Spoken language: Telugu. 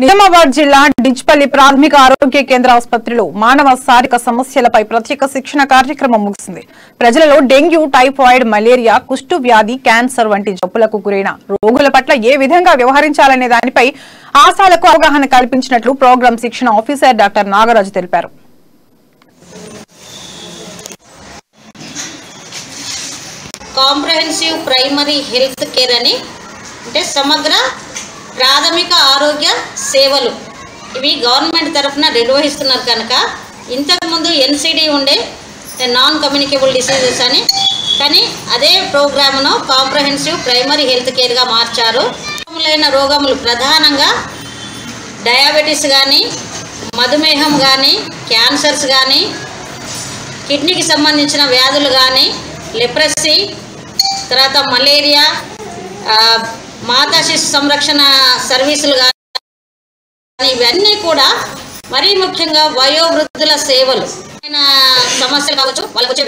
నిజామాబాద్ జిల్లా డిచ్పల్లి ప్రాథమిక ఆరోగ్య కేంద్ర ఆసుపత్రిలో మానవ శారీరక సమస్యలపై ప్రత్యేక శిక్షణ కార్యక్రమం ముగిసింది. ప్రజలలో డెంగ్యూ, టైఫాయిడ్, మలేరియా, కుష్టు వ్యాధి, క్యాన్సర్ వంటి జబ్బులకు గురైన రోగుల పట్ల ఏ విధంగా వ్యవహరించాలనే దానిపై ఆశాలకు అవగాహన కల్పించినట్లు ప్రోగ్రాం శిక్షణ ఆఫీసర్ డాక్టర్ నాగరాజు తెలిపారు. కాంప్రహెన్సివ్ ప్రైమరీ హెల్త్ కేర్ అని అంటే సమగ్ర ప్రాథమిక ఆరోగ్య సేవలు ఇవి గవర్నమెంట్ తరఫున నిర్వహిస్తున్నారు కనుక ఇంతకుముందు ఎన్సిడి ఉండే నాన్ కమ్యూనికేబుల్ డిసీజెస్ అని, కానీ అదే ప్రోగ్రామ్ను కాంప్రహెన్సివ్ ప్రైమరీ హెల్త్ కేర్గా మార్చారు. రోగములు ప్రధానంగా డయాబెటీస్ కానీ, మధుమేహం కానీ, క్యాన్సర్స్ కానీ, కిడ్నీకి సంబంధించిన వ్యాధులు కానీ, లెప్రసీ, తర్వాత మలేరియా, మాతా శిశు సంరక్షణ సర్వీసులు కానీ ఇవన్నీ కూడా మరీ ముఖ్యంగా వయోవృద్ధుల సేవలు సమస్యలు కావచ్చు, వాళ్ళకు వచ్చే